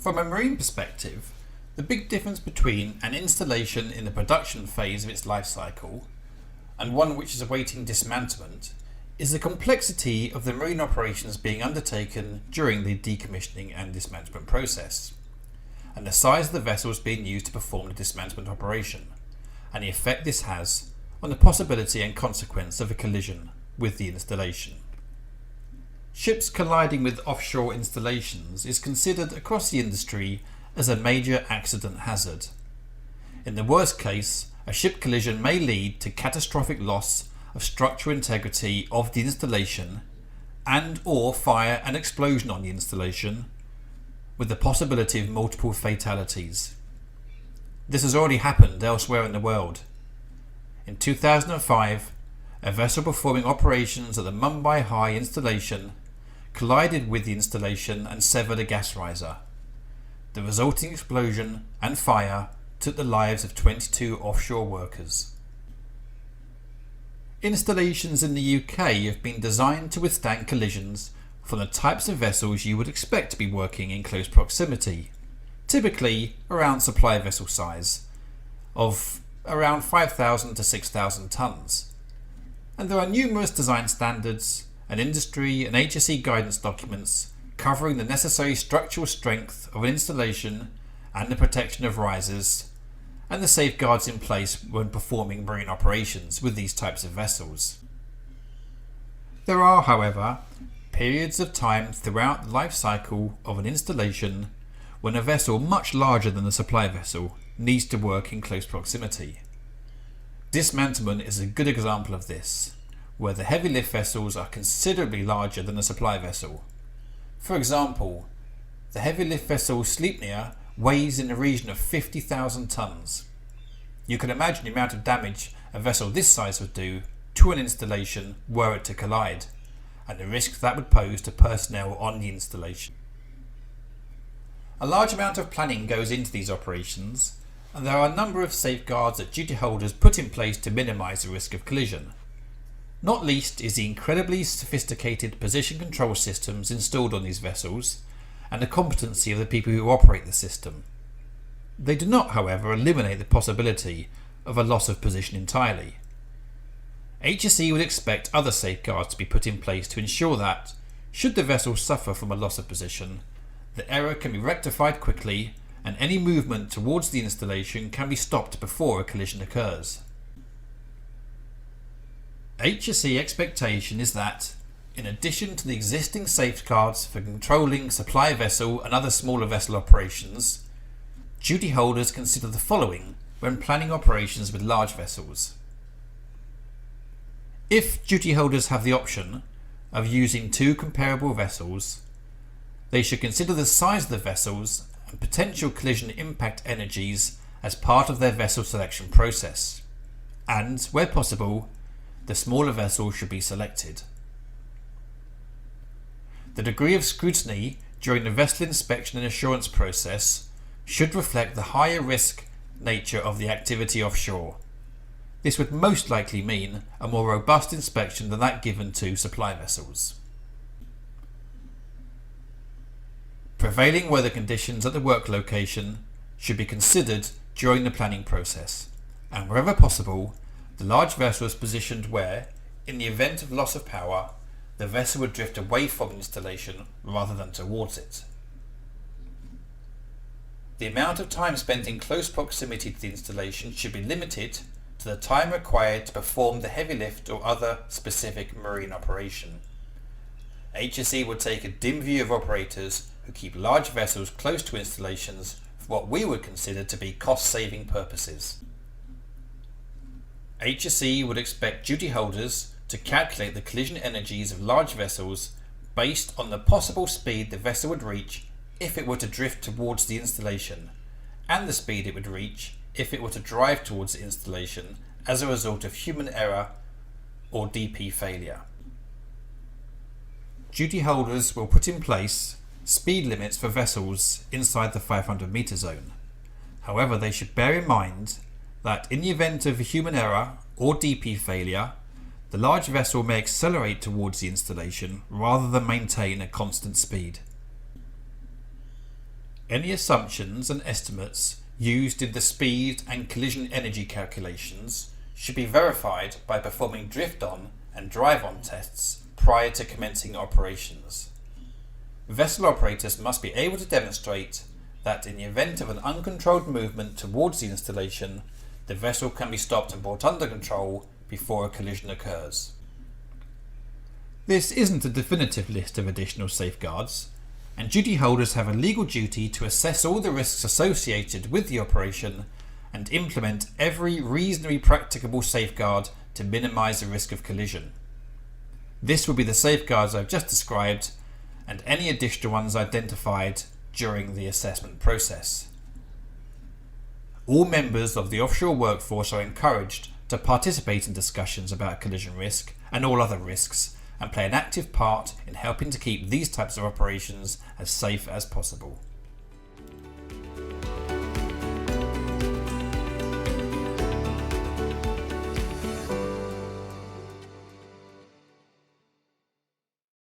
From a marine perspective, the big difference between an installation in the production phase of its life cycle and one which is awaiting dismantlement is the complexity of the marine operations being undertaken during the decommissioning and dismantlement process, and the size of the vessels being used to perform the dismantlement operation, and the effect this has on the possibility and consequence of a collision with the installation. Ships colliding with offshore installations is considered across the industry as a major accident hazard. In the worst case, a ship collision may lead to catastrophic loss of structural integrity of the installation and/or fire and explosion on the installation, with the possibility of multiple fatalities. This has already happened elsewhere in the world. In 2005, a vessel performing operations at the Mumbai High installation collided with the installation and severed a gas riser. The resulting explosion and fire took the lives of 22 offshore workers. Installations in the UK have been designed to withstand collisions from the types of vessels you would expect to be working in close proximity, typically around supply vessel size of around 5,000 to 6,000 tonnes. And there are numerous design standards and industry and HSE guidance documents covering the necessary structural strength of an installation and the protection of risers and the safeguards in place when performing marine operations with these types of vessels. There are, however, periods of time throughout the life cycle of an installation when a vessel much larger than the supply vessel needs to work in close proximity. Dismantlement is a good example of this, where the heavy lift vessels are considerably larger than the supply vessel. For example, the heavy lift vessel Sleipnir weighs in the region of 50,000 tonnes. You can imagine the amount of damage a vessel this size would do to an installation were it to collide, and the risk that would pose to personnel on the installation. A large amount of planning goes into these operations, and there are a number of safeguards that duty holders put in place to minimise the risk of collision. Not least is the incredibly sophisticated position control systems installed on these vessels and the competency of the people who operate the system. They do not, however, eliminate the possibility of a loss of position entirely. HSE would expect other safeguards to be put in place to ensure that, should the vessel suffer from a loss of position, the error can be rectified quickly and any movement towards the installation can be stopped before a collision occurs. HSE expectation is that, in addition to the existing safeguards for controlling supply vessel and other smaller vessel operations, duty holders consider the following when planning operations with large vessels. If duty holders have the option of using two comparable vessels, they should consider the size of the vessels and potential collision impact energies as part of their vessel selection process, and, where possible, the smaller vessel should be selected. The degree of scrutiny during the vessel inspection and assurance process should reflect the higher risk nature of the activity offshore. This would most likely mean a more robust inspection than that given to supply vessels. Prevailing weather conditions at the work location should be considered during the planning process, and wherever possible, the large vessel is positioned where, in the event of loss of power, the vessel would drift away from the installation rather than towards it. The amount of time spent in close proximity to the installation should be limited to the time required to perform the heavy lift or other specific marine operation. HSE would take a dim view of operators who keep large vessels close to installations for what we would consider to be cost-saving purposes. HSE would expect duty holders to calculate the collision energies of large vessels based on the possible speed the vessel would reach if it were to drift towards the installation, and the speed it would reach if it were to drive towards the installation as a result of human error or DP failure. Duty holders will put in place speed limits for vessels inside the 500 metre zone. However, they should bear in mind that in the event of a human error or DP failure, the large vessel may accelerate towards the installation rather than maintain a constant speed. Any assumptions and estimates used in the speed and collision energy calculations should be verified by performing drift-on and drive-on tests prior to commencing operations. Vessel operators must be able to demonstrate that in the event of an uncontrolled movement towards the installation, the vessel can be stopped and brought under control before a collision occurs. This isn't a definitive list of additional safeguards, and duty holders have a legal duty to assess all the risks associated with the operation and implement every reasonably practicable safeguard to minimise the risk of collision. This will be the safeguards I've just described and any additional ones identified during the assessment process. All members of the offshore workforce are encouraged to participate in discussions about collision risk and all other risks and play an active part in helping to keep these types of operations as safe as possible.